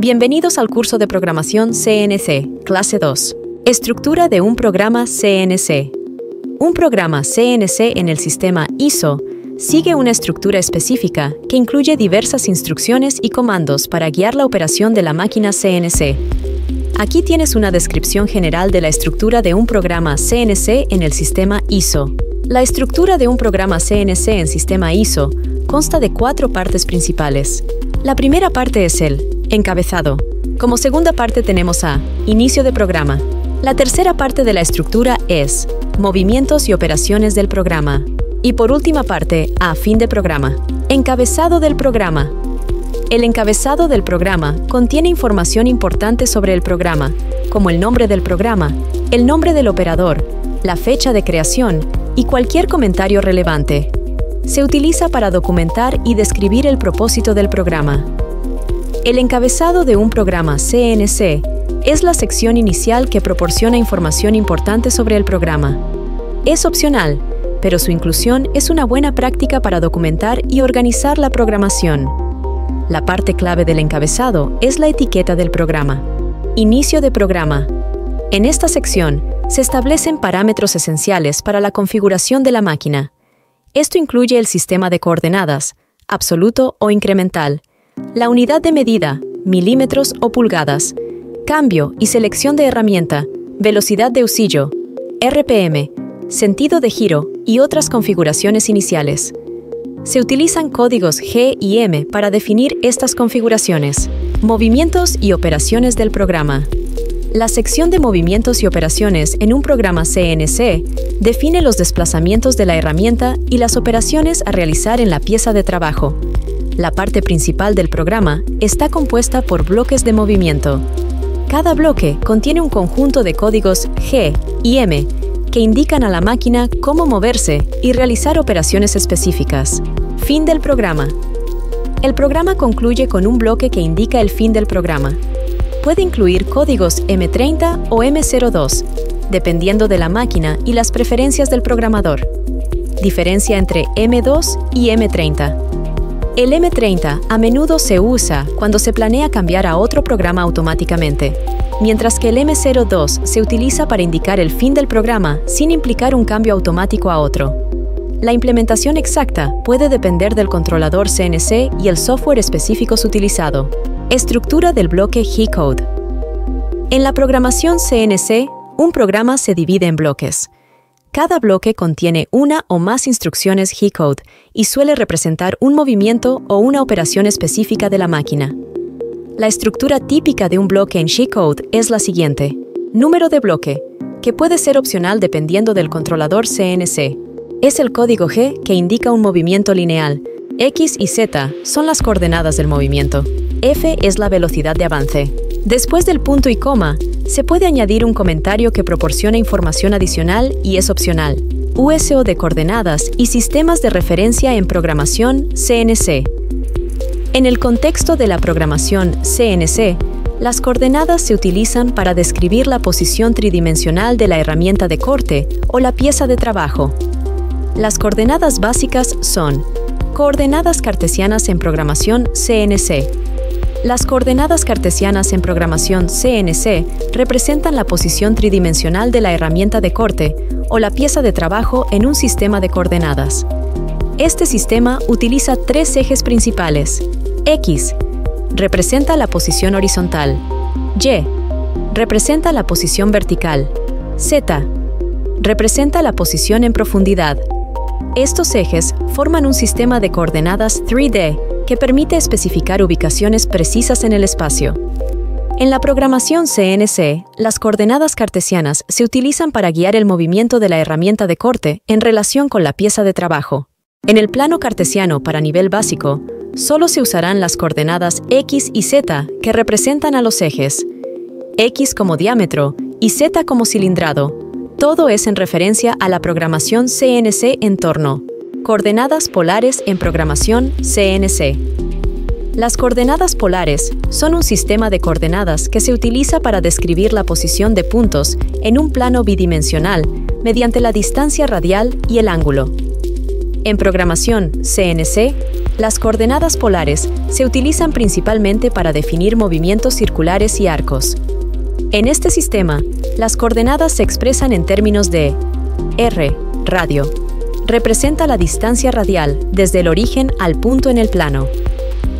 Bienvenidos al curso de programación CNC, clase 2. Estructura de un programa CNC. Un programa CNC en el sistema ISO sigue una estructura específica que incluye diversas instrucciones y comandos para guiar la operación de la máquina CNC. Aquí tienes una descripción general de la estructura de un programa CNC en el sistema ISO. La estructura de un programa CNC en sistema ISO consta de 4 partes principales. La primera parte es el encabezado. Como segunda parte tenemos a inicio de programa. La tercera parte de la estructura es movimientos y operaciones del programa. Y por última parte, a fin de programa. Encabezado del programa. El encabezado del programa contiene información importante sobre el programa, como el nombre del programa, el nombre del operador, la fecha de creación y cualquier comentario relevante. Se utiliza para documentar y describir el propósito del programa. El encabezado de un programa CNC es la sección inicial que proporciona información importante sobre el programa. Es opcional, pero su inclusión es una buena práctica para documentar y organizar la programación. La parte clave del encabezado es la etiqueta del programa. Inicio de programa. En esta sección se establecen parámetros esenciales para la configuración de la máquina. Esto incluye el sistema de coordenadas, absoluto o incremental, la unidad de medida, milímetros o pulgadas, cambio y selección de herramienta, velocidad de usillo, RPM, sentido de giro y otras configuraciones iniciales. Se utilizan códigos G y M para definir estas configuraciones. Movimientos y operaciones del programa. La sección de movimientos y operaciones en un programa CNC define los desplazamientos de la herramienta y las operaciones a realizar en la pieza de trabajo. La parte principal del programa está compuesta por bloques de movimiento. Cada bloque contiene un conjunto de códigos G y M que indican a la máquina cómo moverse y realizar operaciones específicas. Fin del programa. El programa concluye con un bloque que indica el fin del programa. Puede incluir códigos M30 o M02, dependiendo de la máquina y las preferencias del programador. Diferencia entre M2 y M30. El M30 a menudo se usa cuando se planea cambiar a otro programa automáticamente, mientras que el M02 se utiliza para indicar el fin del programa sin implicar un cambio automático a otro. La implementación exacta puede depender del controlador CNC y el software específicos utilizado. Estructura del bloque G-Code. En la programación CNC, un programa se divide en bloques. Cada bloque contiene una o más instrucciones G-Code y suele representar un movimiento o una operación específica de la máquina. La estructura típica de un bloque en G-Code es la siguiente. Número de bloque, que puede ser opcional dependiendo del controlador CNC. Es el código G que indica un movimiento lineal. X y Z son las coordenadas del movimiento. F es la velocidad de avance. Después del punto y coma, se puede añadir un comentario que proporciona información adicional y es opcional. USO de coordenadas y sistemas de referencia en programación CNC. En el contexto de la programación CNC, las coordenadas se utilizan para describir la posición tridimensional de la herramienta de corte o la pieza de trabajo. Las coordenadas básicas son coordenadas cartesianas en programación CNC. Las coordenadas cartesianas en programación CNC representan la posición tridimensional de la herramienta de corte o la pieza de trabajo en un sistema de coordenadas. Este sistema utiliza 3 ejes principales. X representa la posición horizontal. Y representa la posición vertical. Z representa la posición en profundidad. Estos ejes forman un sistema de coordenadas 3D que permite especificar ubicaciones precisas en el espacio. En la programación CNC, las coordenadas cartesianas se utilizan para guiar el movimiento de la herramienta de corte en relación con la pieza de trabajo. En el plano cartesiano para nivel básico, solo se usarán las coordenadas X y Z que representan a los ejes, X como diámetro y Z como cilindrado. Todo es en referencia a la programación CNC en torno. Coordenadas polares en programación CNC. Las coordenadas polares son un sistema de coordenadas que se utiliza para describir la posición de puntos en un plano bidimensional mediante la distancia radial y el ángulo. En programación CNC, Las coordenadas polares se utilizan principalmente para definir movimientos circulares y arcos. En este sistema, las coordenadas se expresan en términos de r, radio. Representa la distancia radial desde el origen al punto en el plano.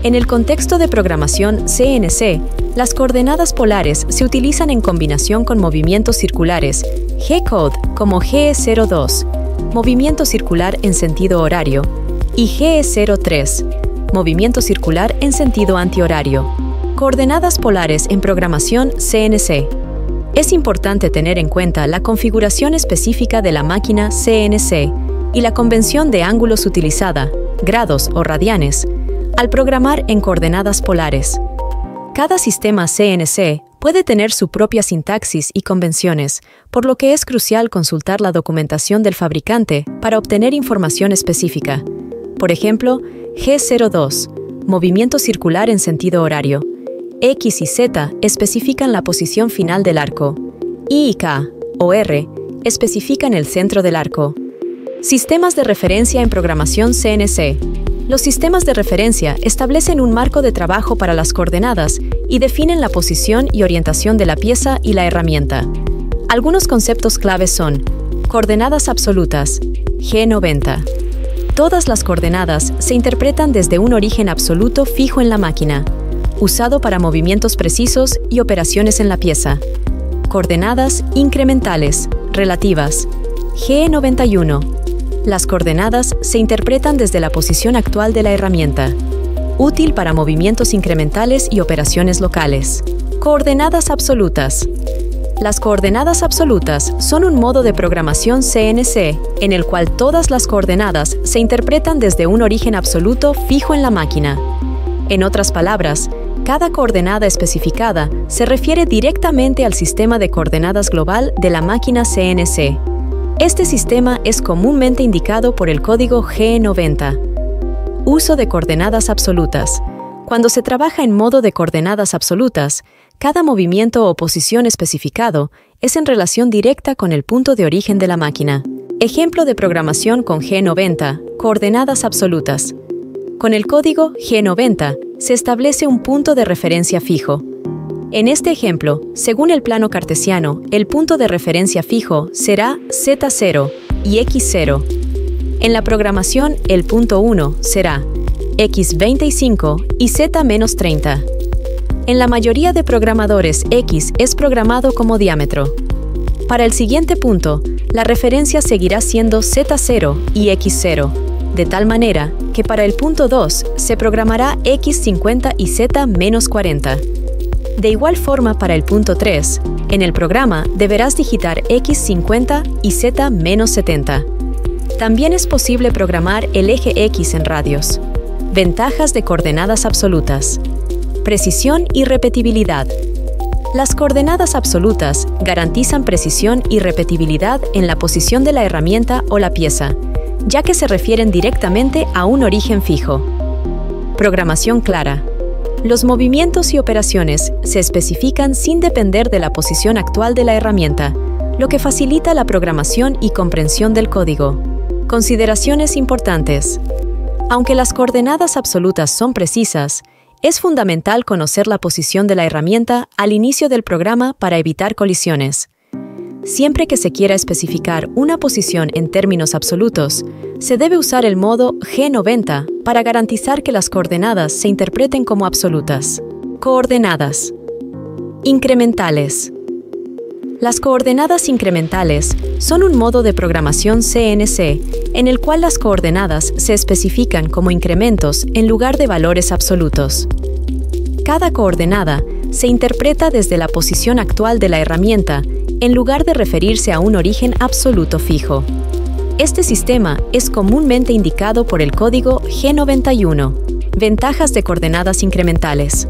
En el contexto de programación CNC, las coordenadas polares se utilizan en combinación con movimientos circulares G-code como GE02, movimiento circular en sentido horario, y GE03, movimiento circular en sentido antihorario. Coordenadas polares en programación CNC. Es importante tener en cuenta la configuración específica de la máquina CNC y la convención de ángulos utilizada, grados o radianes, al programar en coordenadas polares. Cada sistema CNC puede tener su propia sintaxis y convenciones, por lo que es crucial consultar la documentación del fabricante para obtener información específica. Por ejemplo, G02, movimiento circular en sentido horario. X y Z especifican la posición final del arco. Y K, o R, especifican el centro del arco. Sistemas de referencia en programación CNC. Los sistemas de referencia establecen un marco de trabajo para las coordenadas y definen la posición y orientación de la pieza y la herramienta. Algunos conceptos claves son coordenadas absolutas, G90. Todas las coordenadas se interpretan desde un origen absoluto fijo en la máquina, usado para movimientos precisos y operaciones en la pieza. Coordenadas incrementales, relativas, G91. Las coordenadas se interpretan desde la posición actual de la herramienta, útil para movimientos incrementales y operaciones locales. Coordenadas absolutas. Las coordenadas absolutas son un modo de programación CNC en el cual todas las coordenadas se interpretan desde un origen absoluto fijo en la máquina. En otras palabras, cada coordenada especificada se refiere directamente al sistema de coordenadas global de la máquina CNC. Este sistema es comúnmente indicado por el código G90. Uso de coordenadas absolutas. Cuando se trabaja en modo de coordenadas absolutas, cada movimiento o posición especificado es en relación directa con el punto de origen de la máquina. Ejemplo de programación con G90, coordenadas absolutas. Con el código G90 se establece un punto de referencia fijo. En este ejemplo, según el plano cartesiano, el punto de referencia fijo será Z0 y X0. En la programación, el punto 1 será X25 y Z-30. En la mayoría de programadores, X es programado como diámetro. Para el siguiente punto, la referencia seguirá siendo Z0 y X0, de tal manera que para el punto 2 se programará X50 y Z-40. De igual forma, para el punto 3, en el programa deberás digitar X50 y Z-70. También es posible programar el eje X en radios. Ventajas de coordenadas absolutas. Precisión y repetibilidad. Las coordenadas absolutas garantizan precisión y repetibilidad en la posición de la herramienta o la pieza, ya que se refieren directamente a un origen fijo. Programación clara. Los movimientos y operaciones se especifican sin depender de la posición actual de la herramienta, lo que facilita la programación y comprensión del código. Consideraciones importantes. Aunque las coordenadas absolutas son precisas, es fundamental conocer la posición de la herramienta al inicio del programa para evitar colisiones. Siempre que se quiera especificar una posición en términos absolutos, se debe usar el modo G90 para garantizar que las coordenadas se interpreten como absolutas. Coordenadas incrementales. Las coordenadas incrementales son un modo de programación CNC en el cual las coordenadas se especifican como incrementos en lugar de valores absolutos. Cada coordenada se interpreta desde la posición actual de la herramienta en lugar de referirse a un origen absoluto fijo. Este sistema es comúnmente indicado por el código G91. Ventajas de coordenadas incrementales.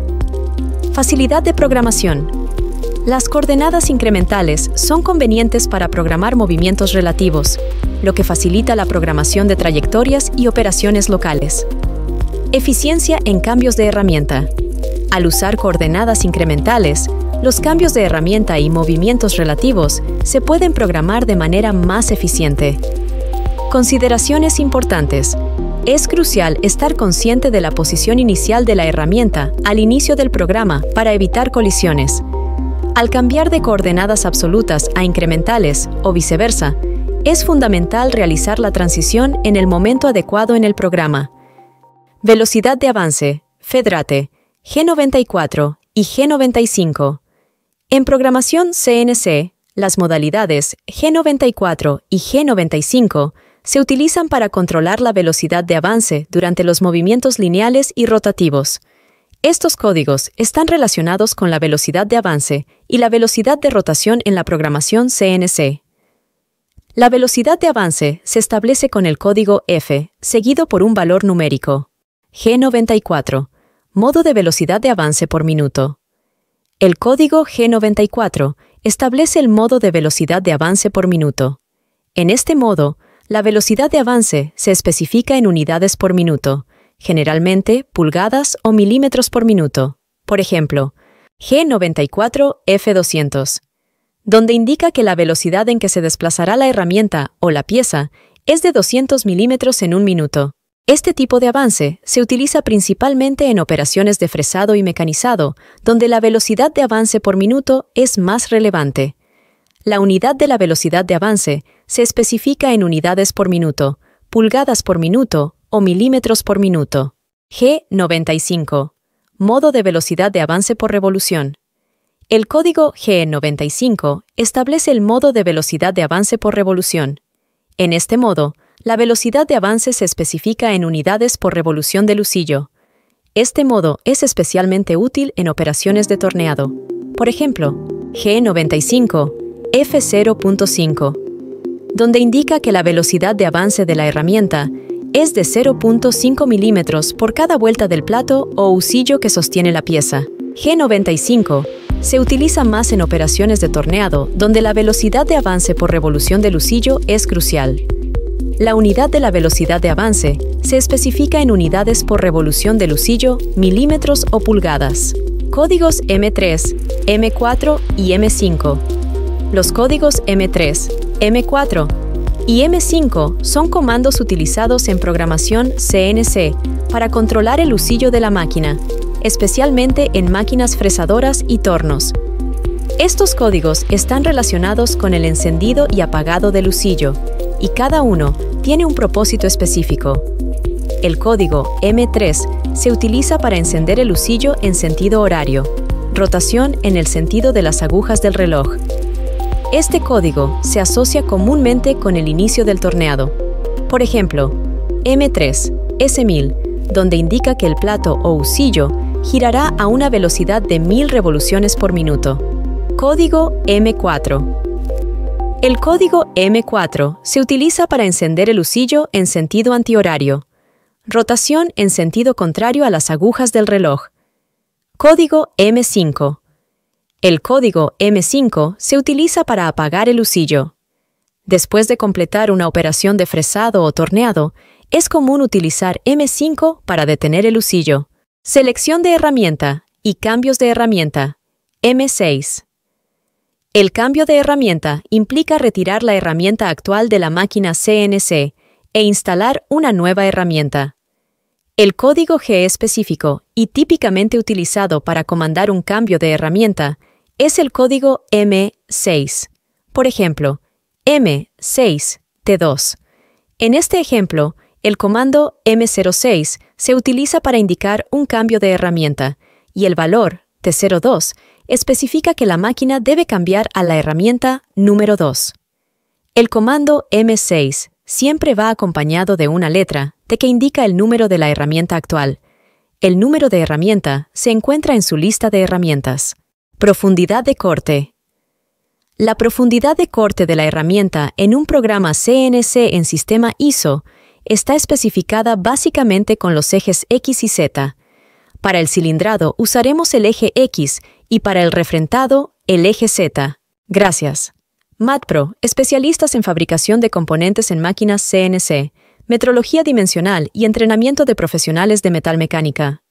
Facilidad de programación. Las coordenadas incrementales son convenientes para programar movimientos relativos, lo que facilita la programación de trayectorias y operaciones locales. Eficiencia en cambios de herramienta. Al usar coordenadas incrementales, los cambios de herramienta y movimientos relativos se pueden programar de manera más eficiente. Consideraciones importantes. Es crucial estar consciente de la posición inicial de la herramienta al inicio del programa para evitar colisiones. Al cambiar de coordenadas absolutas a incrementales o viceversa, es fundamental realizar la transición en el momento adecuado en el programa. Velocidad de avance, FEDRATE, G94 y G95. En programación CNC, las modalidades G94 y G95 se utilizan para controlar la velocidad de avance durante los movimientos lineales y rotativos. Estos códigos están relacionados con la velocidad de avance y la velocidad de rotación en la programación CNC. La velocidad de avance se establece con el código F, seguido por un valor numérico. G94, modo de velocidad de avance por minuto. El código G94 establece el modo de velocidad de avance por minuto. En este modo, la velocidad de avance se especifica en unidades por minuto, generalmente pulgadas o milímetros por minuto. Por ejemplo, G94 F200, donde indica que la velocidad en que se desplazará la herramienta o la pieza es de 200 milímetros en un minuto. Este tipo de avance se utiliza principalmente en operaciones de fresado y mecanizado, donde la velocidad de avance por minuto es más relevante. La unidad de la velocidad de avance se especifica en unidades por minuto, pulgadas por minuto o milímetros por minuto. G95. Modo de velocidad de avance por revolución. El código G95 establece el modo de velocidad de avance por revolución. En este modo, la velocidad de avance se especifica en unidades por revolución del husillo. Este modo es especialmente útil en operaciones de torneado. Por ejemplo, G95 F0.5, donde indica que la velocidad de avance de la herramienta es de 0.5 milímetros por cada vuelta del plato o husillo que sostiene la pieza. G95 se utiliza más en operaciones de torneado, donde la velocidad de avance por revolución del husillo es crucial. La unidad de la velocidad de avance se especifica en unidades por revolución del husillo, milímetros o pulgadas. Códigos M3, M4 y M5. Los códigos M3, M4 y M5 son comandos utilizados en programación CNC para controlar el husillo de la máquina, especialmente en máquinas fresadoras y tornos. Estos códigos están relacionados con el encendido y apagado del husillo, y cada uno tiene un propósito específico. El código M3 se utiliza para encender el husillo en sentido horario, rotación en el sentido de las agujas del reloj. Este código se asocia comúnmente con el inicio del torneado. Por ejemplo, M3, S1000, donde indica que el plato o husillo girará a una velocidad de 1000 revoluciones por minuto. Código M4. El código M4 se utiliza para encender el husillo en sentido antihorario, rotación en sentido contrario a las agujas del reloj. Código M5. El código M5 se utiliza para apagar el husillo. Después de completar una operación de fresado o torneado, es común utilizar M5 para detener el husillo. Selección de herramienta y cambios de herramienta. M6. El cambio de herramienta implica retirar la herramienta actual de la máquina CNC e instalar una nueva herramienta. El código G específico y típicamente utilizado para comandar un cambio de herramienta es el código M6. Por ejemplo, M6T2. En este ejemplo, el comando M06 se utiliza para indicar un cambio de herramienta y el valor T02 especifica que la máquina debe cambiar a la herramienta número 2. El comando M6 siempre va acompañado de una letra que indica el número de la herramienta actual. El número de herramienta se encuentra en su lista de herramientas. Profundidad de corte. La profundidad de corte de la herramienta en un programa CNC en sistema ISO está especificada básicamente con los ejes X y Z. Para el cilindrado usaremos el eje X y para el refrentado, el eje Z. Gracias. MatPro, especialistas en fabricación de componentes en máquinas CNC, metrología dimensional y entrenamiento de profesionales de metalmecánica.